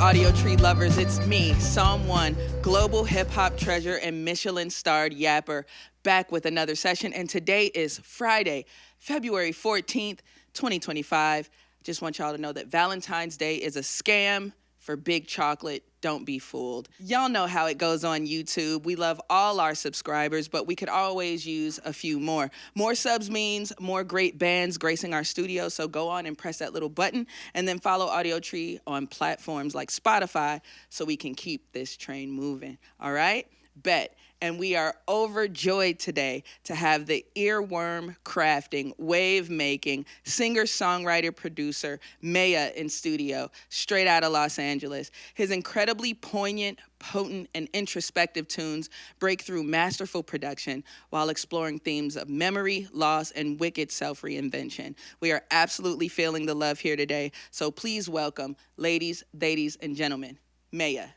Audiotree lovers? It's me, Psalm 1, global hip-hop treasure and Michelin-starred yapper, back with another session. And today is Friday, February 14th, 2025. Just want y'all to know that Valentine's Day is a scam for big chocolate. Don't be fooled. Y'all know how it goes on YouTube. We love all our subscribers, but we could always use a few more. More subs means more great bands gracing our studio, so go on and press that little button and then follow Audiotree on platforms like Spotify so we can keep this train moving. All right? Bet. And we are overjoyed today to have the earworm crafting, wave making, singer, songwriter, producer, meija in studio, straight out of Los Angeles. His incredibly poignant, potent, and introspective tunes break through masterful production while exploring themes of memory, loss, and wicked self-reinvention. We are absolutely feeling the love here today, so please welcome, ladies, and gentlemen, meija.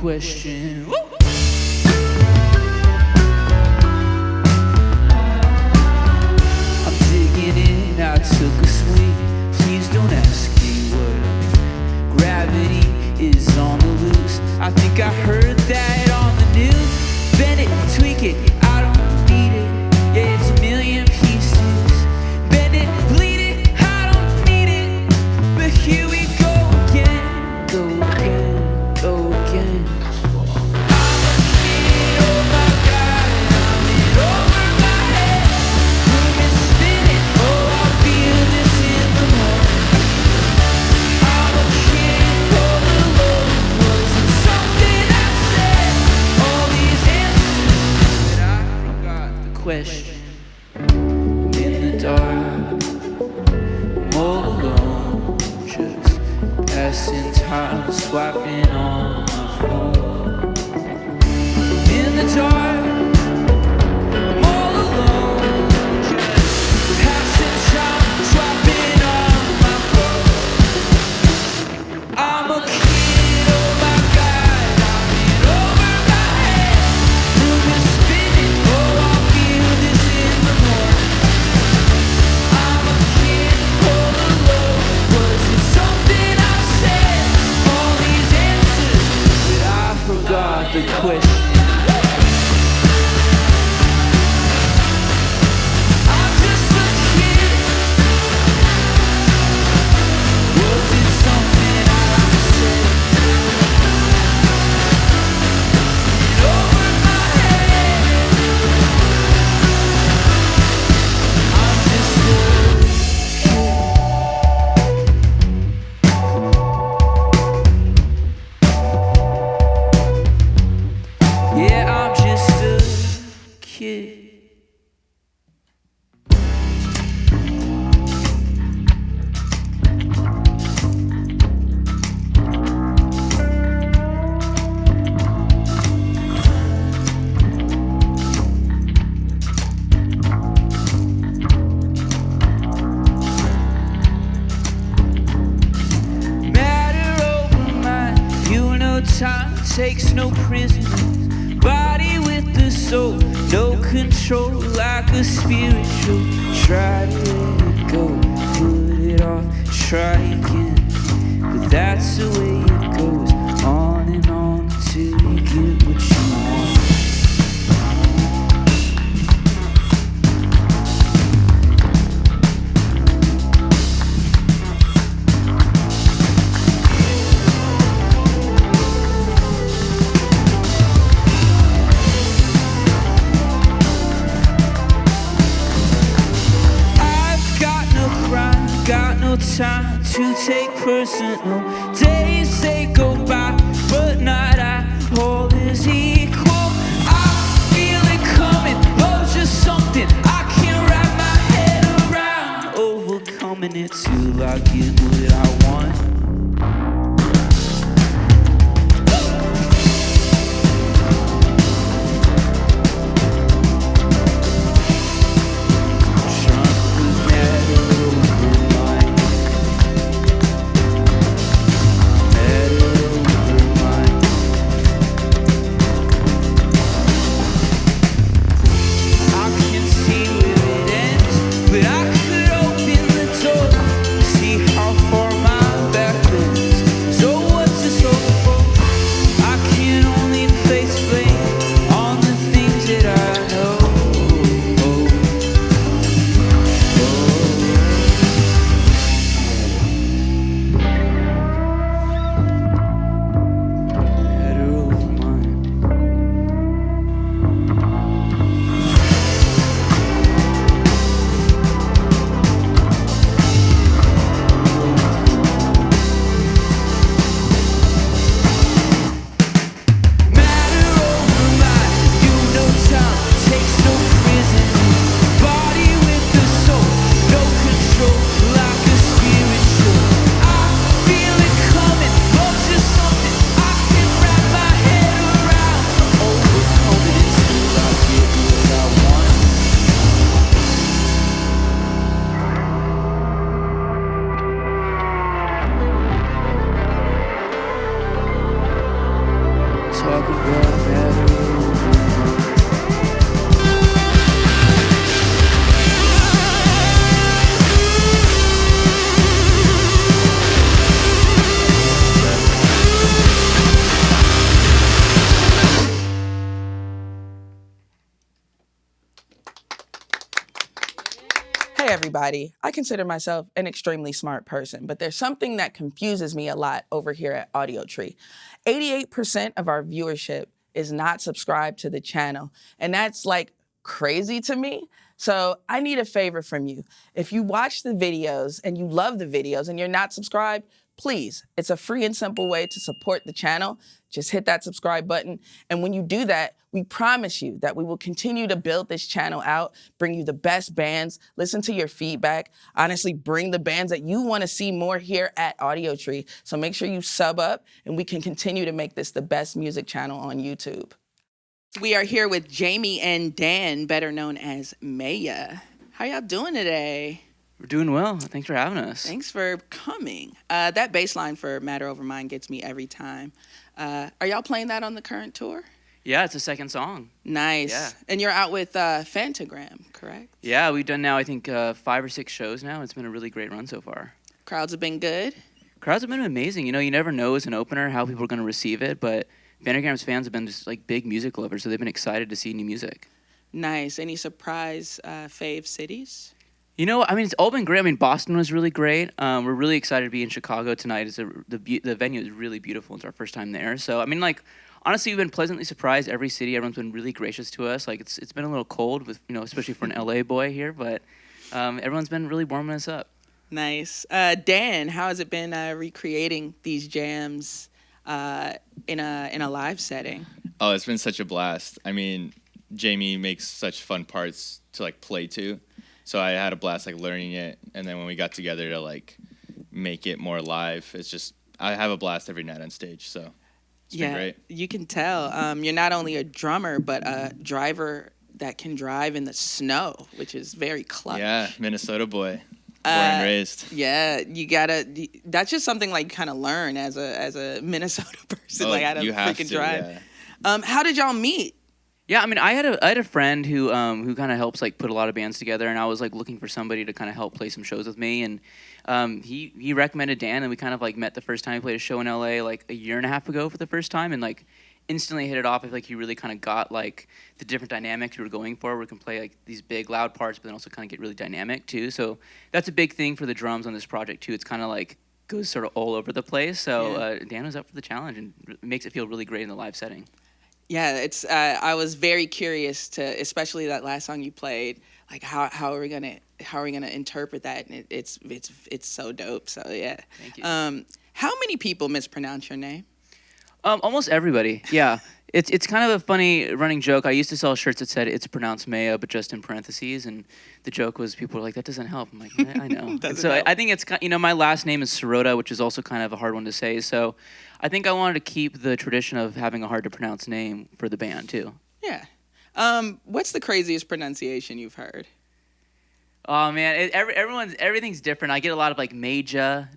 Question. I'm digging in, I took a swing. Please don't ask me what I mean. Gravity is on the loose. I think I heard that on the news. Bend it, tweak it, I don't need it. Yeah, it's a million pieces. Bend it, bleed it, I don't need it. But here we go again, go again, go again. Question. In the dark, I'm all alone, just passing time, swiping on my phone. In the dark, I'm all alone, just passing time, swiping on my phone. I'm a kid, oh my God, I'm in over my head. Room is spinning, oh I feel this in the morning. I'm a kid, all alone. Was it something I said? All these answers, but I forgot the question. I'm just a kid. Was it something I said? Over my head. I'm just a kid. Yeah, I'm just a kid. Matter over mind, you know time takes no prisoners. Body with the soul, no control like a spiritual. Try to let it go, put it off, try again. But that's the way it goes, on and on till you get what you want. Got no time to take personal days, they go by, but not all is equal. I feel it coming, love's just something I can't wrap my head around. Overcoming it till I get what I want. Hey everybody, I consider myself an extremely smart person, but there's something that confuses me a lot over here at Audiotree. 88% of our viewership is not subscribed to the channel, and that's like crazy to me. So I need a favor from you. If you watch the videos and you love the videos and you're not subscribed, please, it's a free and simple way to support the channel. Just hit that subscribe button. And when you do that, we promise you that we will continue to build this channel out, bring you the best bands, listen to your feedback, honestly, bring the bands that you want to see more here at Audiotree. So make sure you sub up and we can continue to make this the best music channel on YouTube. We are here with Jamie and Dan, better known as Meija. How y'all doing today? We're doing well. Thanks for having us. Thanks for coming. That bass line for Matter Over Mind gets me every time. Are y'all playing that on the current tour? Yeah, it's the second song. Nice. Yeah. And you're out with Phantogram, correct? Yeah, we've done now, I think, 5 or 6 shows now. It's been a really great run so far. Crowds have been good? Crowds have been amazing. You know, you never know as an opener how people are going to receive it, but Phantogram's fans have been just like big music lovers, so they've been excited to see new music. Nice. Any surprise fave cities? You know, I mean, it's all been great. I mean, Boston was really great. We're really excited to be in Chicago tonight. The venue is really beautiful. It's our first time there. So, I mean, like, honestly, we've been pleasantly surprised. Every city, everyone's been really gracious to us. Like, it's been a little cold, with especially for an LA boy here, but everyone's been really warming us up. Nice. Dan, how has it been recreating these jams in a live setting? Oh, it's been such a blast. I mean, Jamie makes such fun parts to like play to. So I had a blast like learning it, and then when we got together to like make it more live, it's just I have a blast every night on stage. So it's been great. You can tell. You're not only a drummer, but a driver that can drive in the snow, which is very clutch. Yeah, Minnesota boy, born and raised. Yeah, you gotta. That's just something like kind of learn as a Minnesota person, Oh, like how to you have freaking to, drive. yeah. How did y'all meet? Yeah, I mean, I had a friend who kind of helps like put a lot of bands together, and I was like looking for somebody to kind of help play some shows with me, and he recommended Dan, and we kind of like met the first time he played a show in LA like a year and a half ago for the first time, and like instantly hit it off. I feel like he really kind of got like the different dynamics we were going for. We can play like these big loud parts, but then also kind of get really dynamic too. So that's a big thing for the drums on this project too. It's kind of like goes sort of all over the place. So Dan was up for the challenge, and it makes it feel really great in the live setting. Yeah, it's. I was very curious to, especially that last song you played. Like, how are we gonna interpret that? And it's so dope. So yeah. Thank you. How many people mispronounce your name? Almost everybody. Yeah. It's kind of a funny running joke. I used to sell shirts that said it's pronounced meija, but just in parentheses. And the joke was people were like, that doesn't help. I'm like, I know. And so I think it's, my last name is Sierota, which is also kind of a hard one to say. So I think I wanted to keep the tradition of having a hard to pronounce name for the band too. Yeah. What's the craziest pronunciation you've heard? Oh man, everything's different. I get a lot of like meija.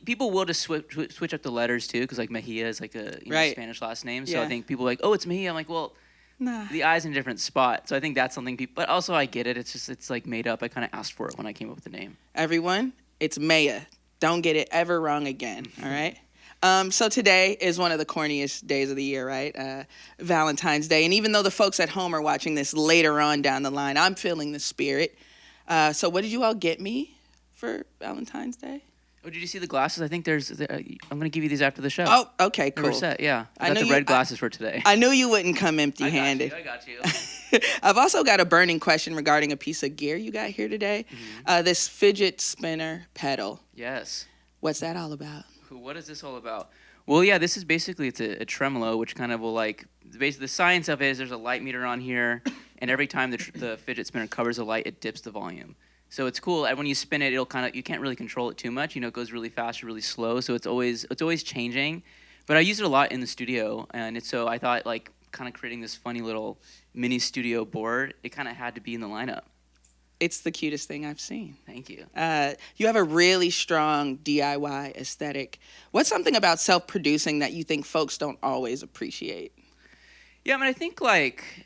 People will just switch up the letters too, because like Mejia is like a right. Spanish last name. So Yeah. I think people are like, oh, it's Mejia. I'm like, well, Nah. the I's in a different spot. So I think that's something people. But also I get it. It's like made up. I kind of asked for it when I came up with the name. Everyone, it's meija. Don't get it ever wrong again. All right. So today is one of the corniest days of the year, right? Valentine's Day. And even though the folks at home are watching this later on down the line, I'm feeling the spirit. So what did you all get me for Valentine's Day? Oh, did you see the glasses? I think I'm going to give you these after the show. Oh, okay, And cool. we're set, yeah. I I got know the you- red glasses for today. I knew you wouldn't come empty-handed. I got you. I've also got a burning question regarding a piece of gear you got here today. This fidget spinner pedal. Yes. What's that all about? What is this all about? Well, yeah, this is basically, it's a tremolo, which kind of will like, basically the science of it is there's a light meter on here, and every time the fidget spinner covers a light, it dips the volume. So it's cool. And when you spin it, you can't really control it too much. It goes really fast or really slow. So it's always changing. But I use it a lot in the studio, and so I thought like kind of creating this funny little mini studio board, it kind of had to be in the lineup. It's the cutest thing I've seen. Thank you. You have a really strong DIY aesthetic. What's something about self-producing that you think folks don't always appreciate? Yeah, I mean, I think like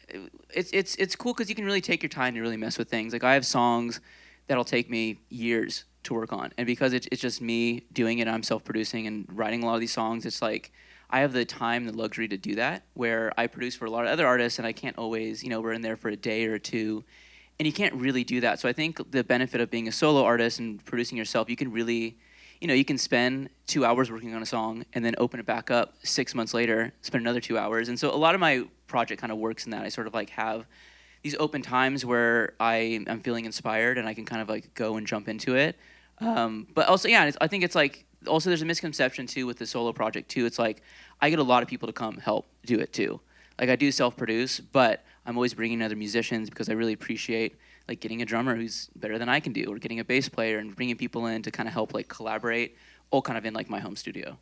it's cool because you can really take your time to really mess with things. Like I have songs that'll take me years to work on, and because it's just me doing it, I'm self-producing and writing a lot of these songs. It's like I have the time, the luxury to do that. Where I produce for a lot of other artists, and I can't always, we're in there for a day or two. And you can't really do that. So I think the benefit of being a solo artist and producing yourself, you can really, you can spend 2 hours working on a song and then open it back up 6 months later, spend another 2 hours. And so a lot of my project kind of works in that. I sort of like have these open times where I'm feeling inspired and I can kind of like go and jump into it. But also, yeah, I think it's like, also there's a misconception too with the solo project too. It's like, I get a lot of people to come help do it too. Like I do self-produce, but I'm always bringing other musicians because I really appreciate like getting a drummer who's better than I can do, or getting a bass player and bringing people in to kind of help like collaborate, all kind of in like my home studio.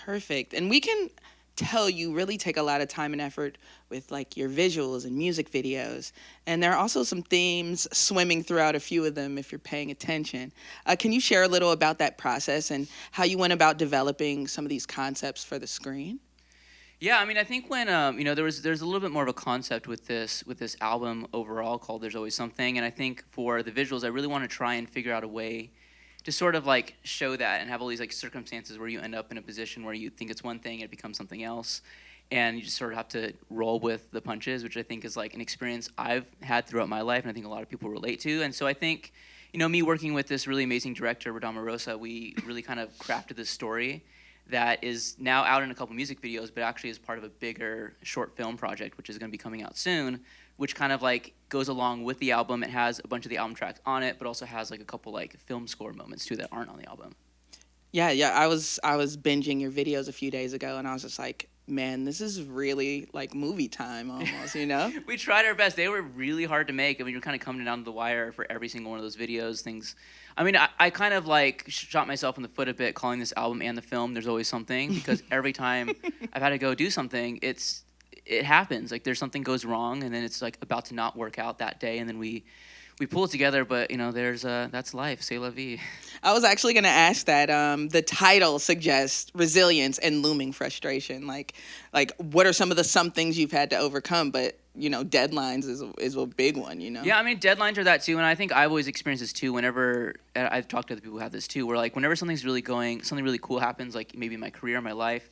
Perfect. And we can tell you really take a lot of time and effort with like your visuals and music videos. And there are also some themes swimming throughout a few of them if you're paying attention. Can you share a little about that process and how you went about developing some of these concepts for the screen? Yeah, I mean, I think when there's a little bit more of a concept with this album overall called "There's Always Something," and I think for the visuals, I really want to try and figure out a way to sort of like show that and have all these like circumstances where you end up in a position where you think it's one thing and it becomes something else, and you just sort of have to roll with the punches, which I think is like an experience I've had throughout my life, and I think a lot of people relate to. And so I think, me working with this really amazing director, Radama Rosa, we really kind of crafted this story that is now out in a couple music videos, but actually is part of a bigger short film project, which is going to be coming out soon, which kind of like goes along with the album. It has a bunch of the album tracks on it, but also has like a couple like film score moments too that aren't on the album. Yeah, I was binging your videos a few days ago, and I was just like, man, this is really like movie time almost, We tried our best. They were really hard to make. I mean, you're kind of coming down to the wire for every single one of those videos. I mean, I kind of like shot myself in the foot a bit calling this album and the film There's Always Something, because every time I've had to go do something, it happens. Like there's something goes wrong, and then it's like about to not work out that day, and then we we pull it together. But there's that's life. C'est la vie. I was actually going to ask that. The title suggests resilience and looming frustration. Like what are some of the things you've had to overcome? But deadlines is a big one. Yeah, I mean, deadlines are that too, and I think I've always experienced this too. Whenever I've talked to other people who have this too, where like whenever something really cool happens, like maybe in my career, my life,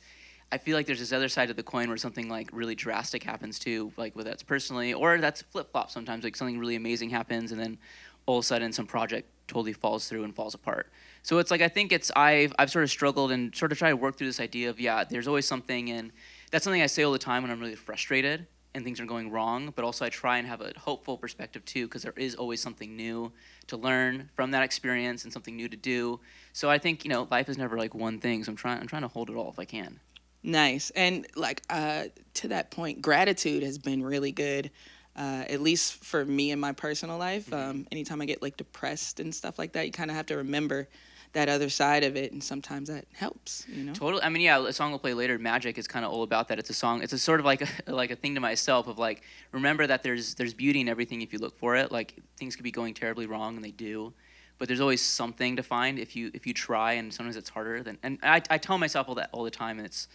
I feel like there's this other side of the coin where something like really drastic happens too, like whether that's personally or that's flip-flop sometimes, like something really amazing happens and then all of a sudden some project totally falls through and falls apart. So it's like, I think I've sort of struggled and sort of tried to work through this idea of, there's always something, and that's something I say all the time when I'm really frustrated and things are going wrong, but also I try and have a hopeful perspective too, because there is always something new to learn from that experience and something new to do. So I think, life is never like one thing, so I'm trying to hold it all if I can. Nice. And like to that point, gratitude has been really good, at least for me in my personal life. Anytime I get like depressed and stuff like that, you kind of have to remember that other side of it, and sometimes that helps. Totally. I mean, a song we'll play later, Magic, is kind of all about that. It's a song. It's a sort of like a thing to myself of like, remember that there's beauty in everything if you look for it. Like things could be going terribly wrong, and they do. But there's always something to find if you try, and sometimes it's harder than. And I tell myself all the time, and it's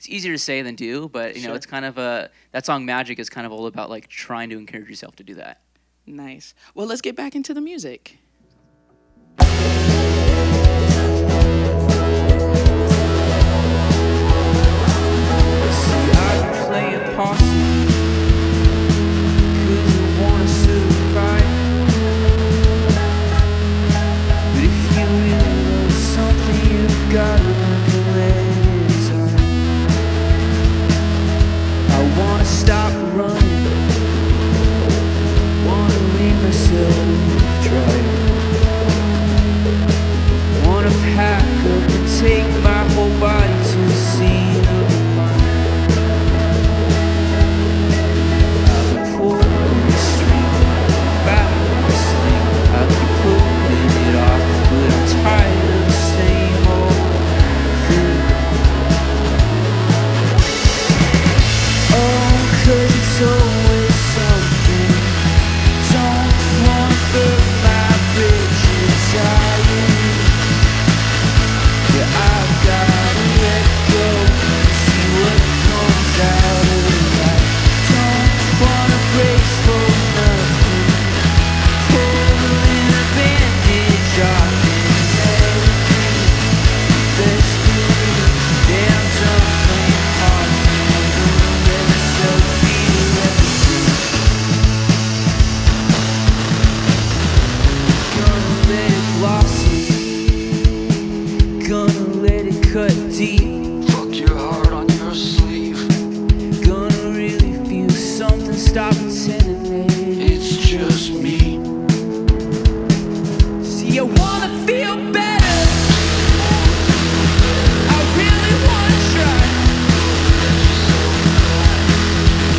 easier to say than do. But Sure. It's kind of that song Magic is kind of all about like trying to encourage yourself to do that. Nice. Well, let's get back into the music. I've been playing Possum 'cause I wanna survive. But if you really love something, you've gotta learn to let it die. I wanna stop running, wanna leave myself dry. Wanna pack up and take my whole body to the scene of the crime. I've been pulling the string, back the sling. I keep pulling it off, but I'm tired of the same old thing. Oh, 'cause it's always something. Don't wanna burn my bridges. I've gotta let go and see what comes out of that. Don't wanna brace for nothing. Pulling a bandage off and let it be. Best believe that I'm done playing hard. I'm gonna let myself feel everything. Gonna let it blossom. Gonna let it cut deep. Fuck your heart on your sleeve. Gonna really feel something, stop pretending that It's just me. See, I wanna feel better. I really wanna try.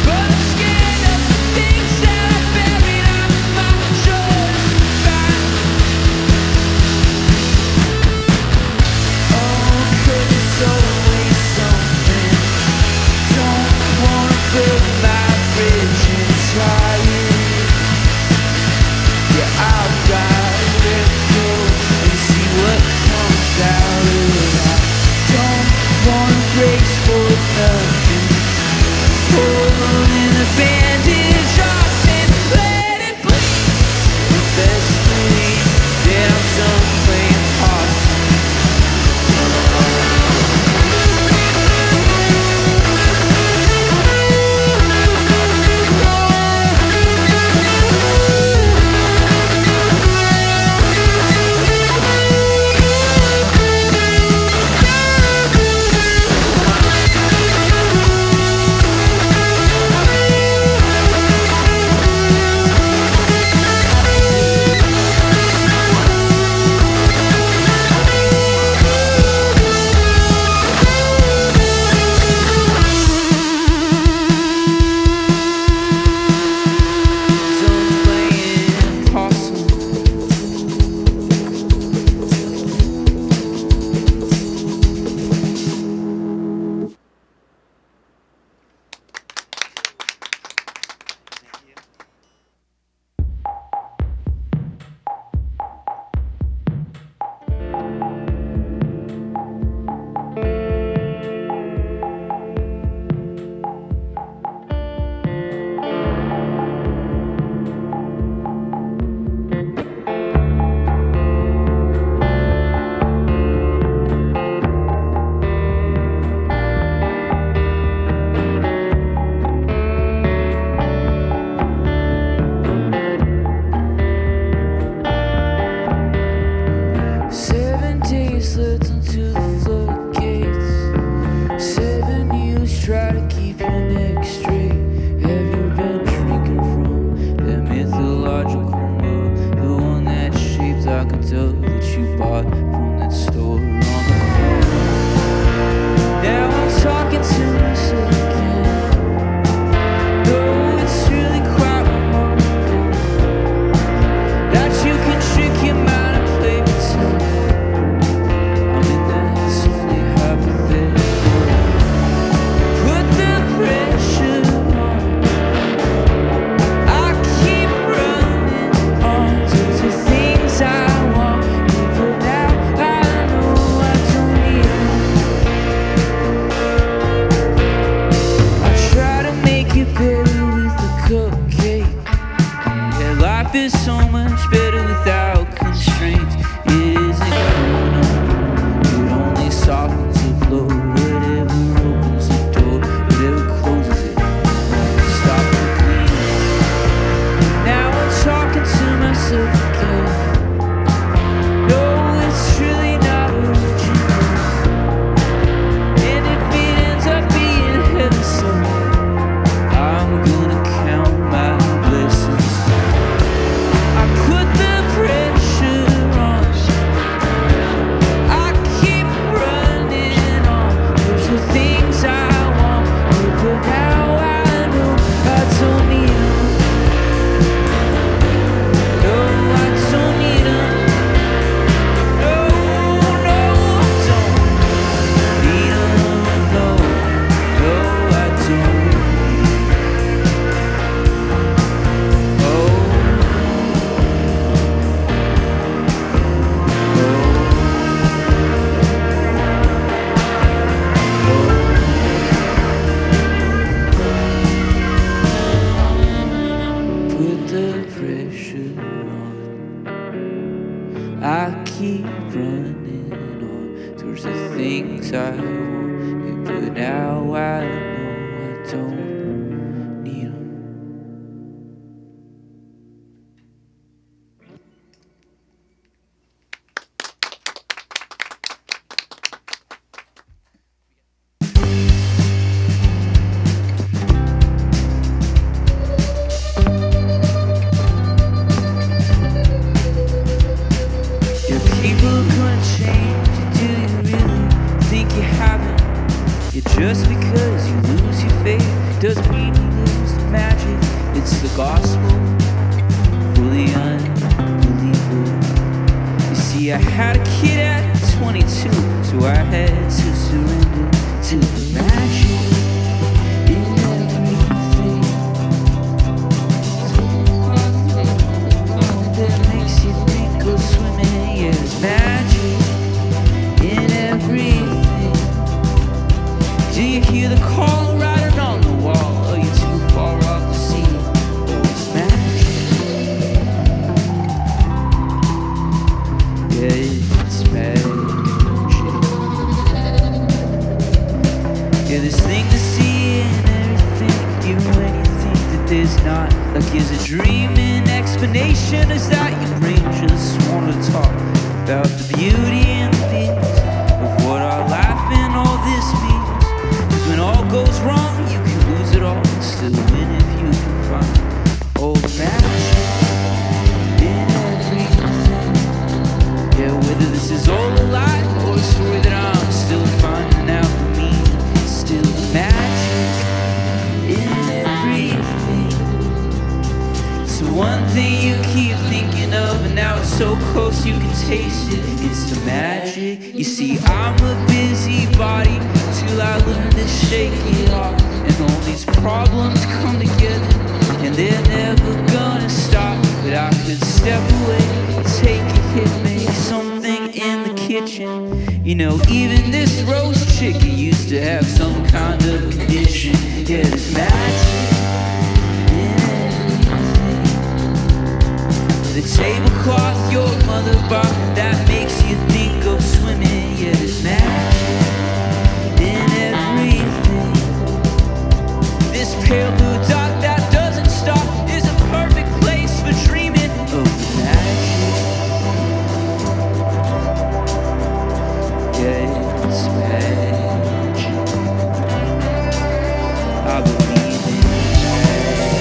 But I'm scared of the things that I buried under my shoulders. Oh, 'cause it's always something. Don't wanna burn my bridges higher. I've gotta let go and see what comes out of that. Don't wanna brace for nothing. Pulling a bandage off and let it bleed. Best believe that I'm done playing Possum. life is so much better without constraints. It isn't criminal, it only softens the blow. Whatever opens the door, whatever closes it, stop the bleeding. Now I'm talking to myself again. No, it's truly not original. And if it ends up being heaven someday, I'm gonna count my blessings. I put the pressure on, I keep running on. There's the things I want, but now I know I don't need them. No, I don't need them. No, no, I don't need them. No, no, I don't. Put the pressure on, I keep running on towards the things I want, but now I know I don't need them. Your people gonna change, do you really think you haven't? Yeah, just because you lose your faith doesn't mean you lose the magic. It's the gospel, fully unbelievable. You see, I had a kid at 22, so I had to surrender to the magic in everything that makes you think of swimming. Yeah, there's magic in everything. Do you hear the call writing on the wall? Are you too far off to see? It's magic. Yeah, it's magic. Yeah, there's things to see in everything, even when you think that there's not. Like, is a dream an explanation? Is that your brain just want to talk about the beauty and things of what our life and all this means? 'Cause when all goes wrong, you can lose it all and still win if you can find all the magic in everything. Yeah, whether this is all a lie or a story that I'm still finding out for me, it's still the magic in everything. It's the one thing you keep thinking of, and now it's so close you can taste it. It's the magic. You see, I'm a busybody till I learn to shake it off, and all these problems come together, and they're never gonna stop. But I could step away, take a hit, make something in the kitchen. You know, even this roast chicken used to have some kind of condition. Yeah, there's magic in everything. The tablecloth your mother bought that makes you think of swimming. Yeah, there's magic in everything. This pale blue dot that doesn't stop is a perfect place for dreaming of the magic. Yeah, it's magic. I believe in magic.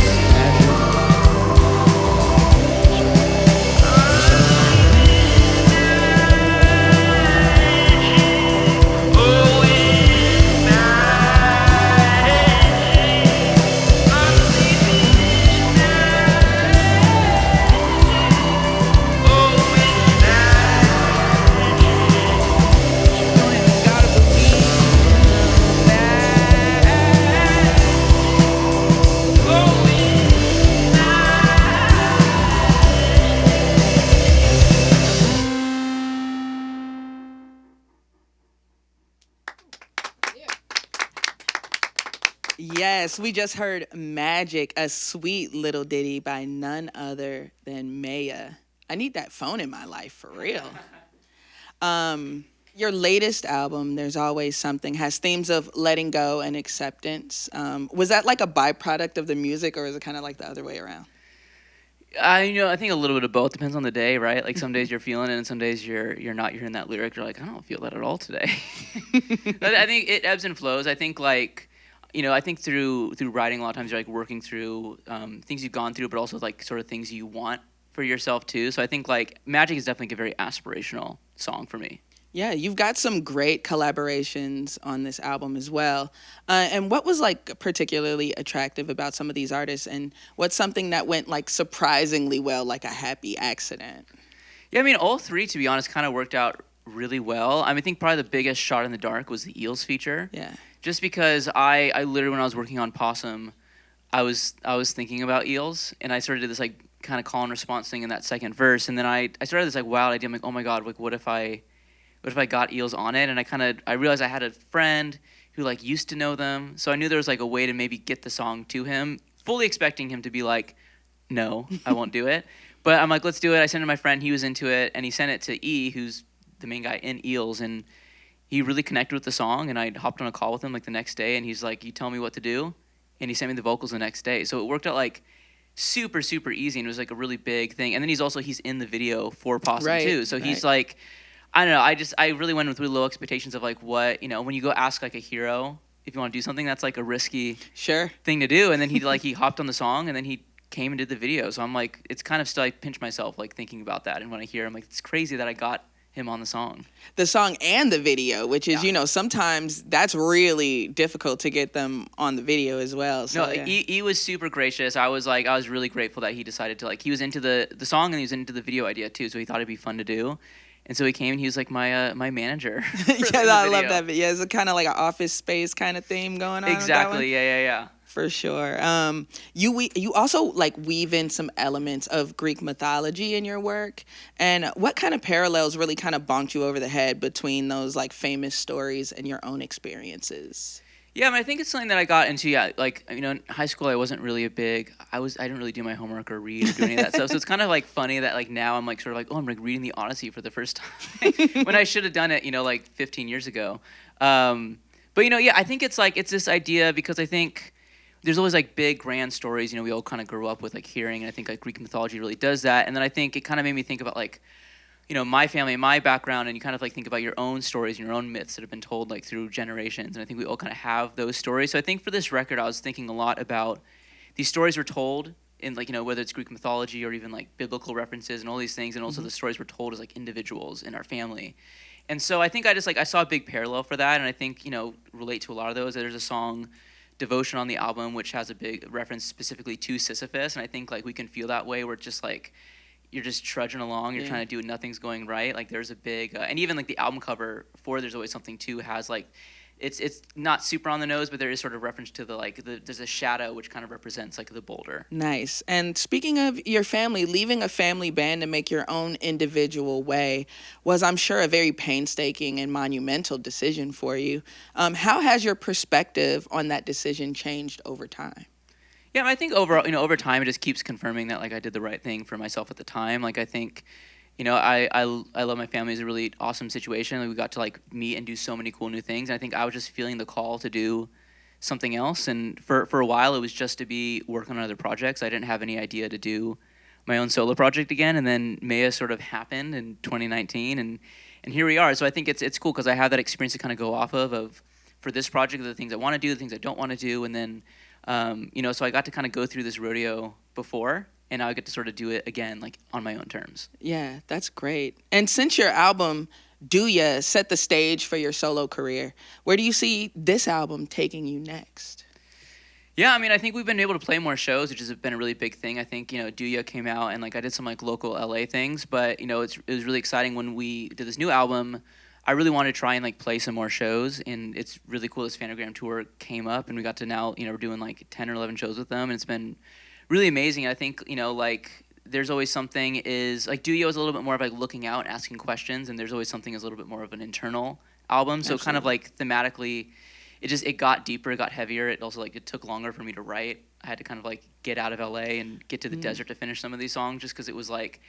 It's magic. Yes, we just heard Magic, a sweet little ditty by none other than Meija. I need that phone in my life for real. Your latest album, There's Always Something, has themes of letting go and acceptance. Was that like a byproduct of the music, or is it kind of like the other way around? I think a little bit of both. Depends on the day, right? Like some days you're feeling it, and some days you're not. You're hearing that lyric, you're like, I don't feel that at all today. But I think it ebbs and flows. I think I think through writing a lot of times you're like working through things you've gone through, but also like sort of things you want for yourself too. So I think like Magic is definitely a very aspirational song for me. Yeah, you've got some great collaborations on this album as well. And what was like particularly attractive about some of these artists, and what's something that went like surprisingly well, like a happy accident? Yeah, I mean, all three, to be honest, kind of worked out really well. I think probably the biggest shot in the dark was the Eels feature. Yeah. Just because I literally, when I was working on Possum, I was thinking about eels, and I sort of did this like kind of call and response thing in that second verse, and then I started this like wild idea. I'm like, oh my god, like what if I got eels on it? And I realized I had a friend who like used to know them, so I knew there was like a way to maybe get the song to him, fully expecting him to be like, no, I won't do it. But I'm like, let's do it. I sent it to my friend, he was into it, and he sent it to E, who's the main guy in Eels, and he really connected with the song, and I hopped on a call with him like the next day, and he's like, you tell me what to do, and he sent me the vocals the next day. So it worked out like super, super easy, and it was like a really big thing. And then he's in the video for Possum too. So he's like, I don't know, I really went with really low expectations of like what, when you go ask like a hero if you want to do something, that's like a risky thing to do. And then he hopped on the song, and then he came and did the video. So I'm like, it's kind of still, I pinch myself like thinking about that. And when I hear, I'm like, it's crazy that I got him on the song And the video, which is sometimes that's really difficult to get them on the video as well. So, he was super gracious. I was really grateful that he decided to he was into the song, and he was into the video idea too, so he thought it'd be fun to do. And so he came, and he was like my manager. I love that. Yeah, it's kind of like an Office Space kind of theme going on. Exactly. Yeah. For sure. You also like weave in some elements of Greek mythology in your work. And what kind of parallels really kind of bonked you over the head between those like famous stories and your own experiences? Yeah, I think it's something that I got into. Yeah, in high school I wasn't really I didn't really do my homework or read or do any of that stuff. So it's kind of like funny that like now I'm like sort of like, oh, I'm like reading the Odyssey for the first time when I should have done it, like 15 years ago. But I think it's this idea, because I think there's always like big grand stories, we all kind of grew up with like hearing, and I think like Greek mythology really does that. And then I think it kind of made me think about like, my family and my background, and you kind of like think about your own stories and your own myths that have been told like through generations. And I think we all kind of have those stories. So I think for this record, I was thinking a lot about these stories were told in like, whether it's Greek mythology or even like biblical references and all these things. And also the stories were told as like individuals in our family. And so I think I saw a big parallel for that. And I think, relate to a lot of those. There's a song, Devotion, on the album, which has a big reference specifically to Sisyphus. And I think like we can feel that way, where it's just like, you're just trudging along, you're trying to do, nothing's going right. Like there's a big, and even like the album cover for There's Always Something too has like, it's not super on the nose, but there is sort of reference to there's a shadow which kind of represents like the boulder. Nice. And speaking of your family, leaving a family band to make your own individual way was, I'm sure, a very painstaking and monumental decision for you. How has your perspective on that decision changed over time? Yeah, I think overall, over time, it just keeps confirming that like I did the right thing for myself at the time. Like I think, I love my family. It's a really awesome situation. Like, we got to like meet and do so many cool new things. And I think I was just feeling the call to do something else. And for a while, it was just to be working on other projects. I didn't have any idea to do my own solo project again. And then Meija sort of happened in 2019, and here we are. So I think it's cool, because I have that experience to kind of go off of for this project, the things I want to do, the things I don't want to do, and then. So I got to kind of go through this rodeo before, and now I get to sort of do it again, like on my own terms. Yeah, that's great. And since your album, Do Ya, set the stage for your solo career, where do you see this album taking you next? Yeah, I think we've been able to play more shows, which has been a really big thing. I think, Do Ya came out, and like I did some like local LA things, but it was really exciting when we did this new album. I really wanted to try and like play some more shows, and it's really cool. This Phantogram tour came up, and we got to now, we're doing like 10 or 11 shows with them, and it's been really amazing. I think, like There's Always Something is like, Do Ya is a little bit more of like looking out, asking questions, and There's Always Something is a little bit more of an internal album. So Absolutely. Kind of like thematically, it got deeper, it got heavier. It also like it took longer for me to write. I had to kind of like get out of LA and get to the desert to finish some of these songs, just because it was like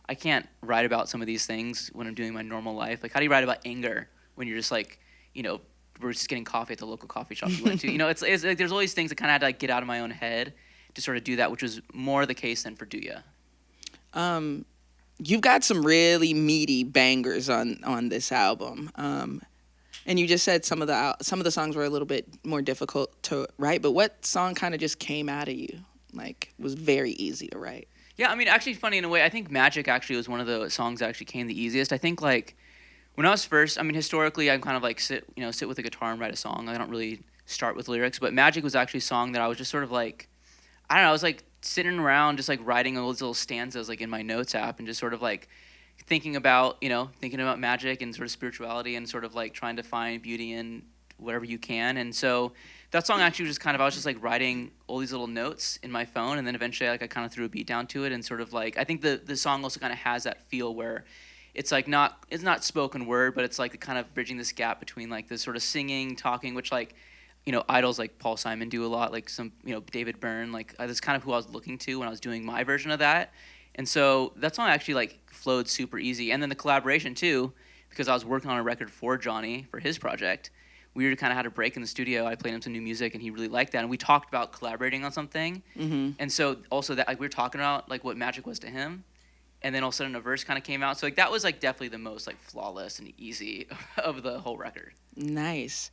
I can't write about some of these things when I'm doing my normal life. Like, how do you write about anger when you're just like, we're just getting coffee at the local coffee shop you went to? It's like there's all these things that kind of had to like get out of my own head to sort of do that, which was more the case than for Do Ya. You've got some really meaty bangers on this album. And you just said some of the songs were a little bit more difficult to write, but what song kind of just came out of you, like was very easy to write? Yeah, I mean, actually funny in a way, I think Magic actually was one of the songs that actually came the easiest. I think like when I was first, I mean, historically I'm kind of like sit with a guitar and write a song. I don't really start with lyrics, but Magic was actually a song that I was just sort of like, I don't know, I was like sitting around just like writing all those little stanzas like in my notes app and just sort of like thinking about magic and sort of spirituality and sort of like trying to find beauty in whatever you can. And so that song actually was just kind of, I was just like writing all these little notes in my phone, and then eventually like I kind of threw a beat down to it, and sort of like I think the song also kind of has that feel where it's like it's not spoken word, but it's like kind of bridging this gap between like this sort of singing, talking, which like idols like Paul Simon do a lot, like some David Byrne, like that's kind of who I was looking to when I was doing my version of that. And so that song actually like flowed super easy. And then the collaboration too, because I was working on a record for Johnny for his project. We kind of had a break in the studio. I played him some new music and he really liked that. And we talked about collaborating on something. Mm-hmm. And so also that like we were talking about like what Magic was to him. And then all of a sudden a verse kind of came out. So like that was like definitely the most like flawless and easy of the whole record. Nice.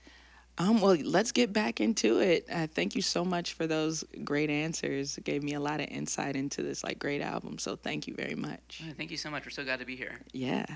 Well, let's get back into it. Thank you so much for those great answers. It gave me a lot of insight into this like great album. So thank you very much. Thank you so much. We're so glad to be here. Yeah.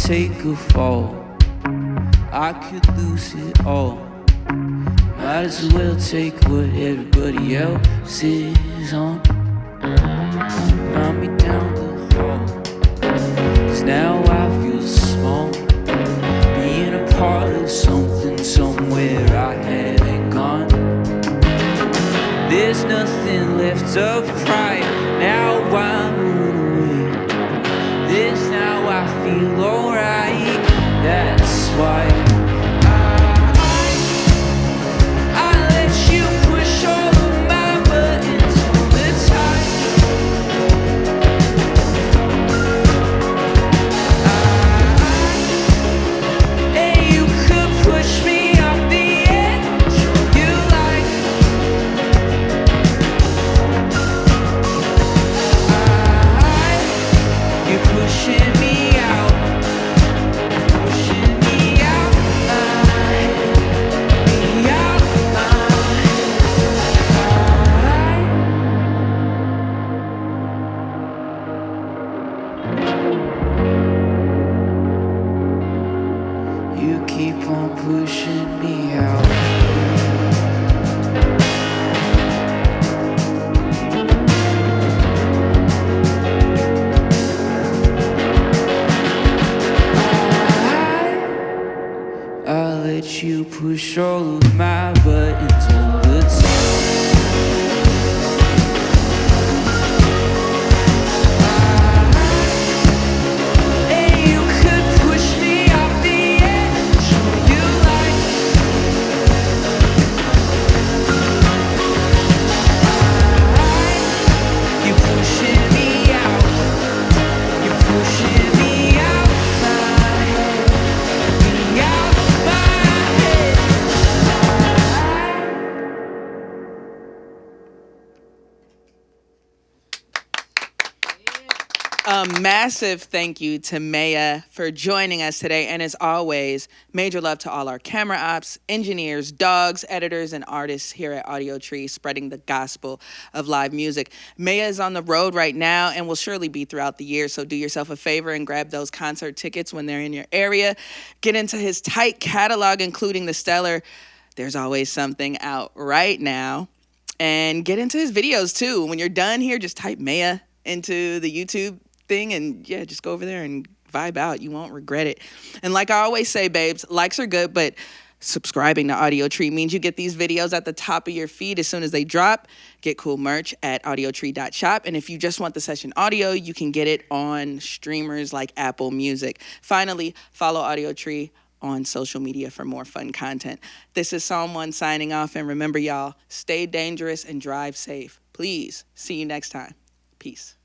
Take a fall, I could lose it all. Might as well take what everybody else is on. Run me down the hall, 'cause now I feel small, being a part of something somewhere I haven't gone. There's nothing left of pride, now I'm away. This now I feel alright, that's why I let you push all of my buttons all the time. And you could push me off the edge you like. A massive thank you to Meija for joining us today. And as always, major love to all our camera ops, engineers, dogs, editors, and artists here at Audiotree, spreading the gospel of live music. Meija is on the road right now and will surely be throughout the year. So do yourself a favor and grab those concert tickets when they're in your area. Get into his tight catalog, including the stellar There's Always Something out right now. And get into his videos too. When you're done here, just type Meija into the YouTube thing and yeah, just go over there and vibe out. You won't regret it. And like I always say, babes, likes are good, but subscribing to Audiotree means you get these videos at the top of your feed as soon as they drop. Get cool merch at audiotree.shop. And if you just want the session audio, you can get it on streamers like Apple Music. Finally, follow Audiotree on social media for more fun content. This is Psalm 1 signing off. And remember, y'all, stay dangerous and drive safe. Please. See you next time. Peace.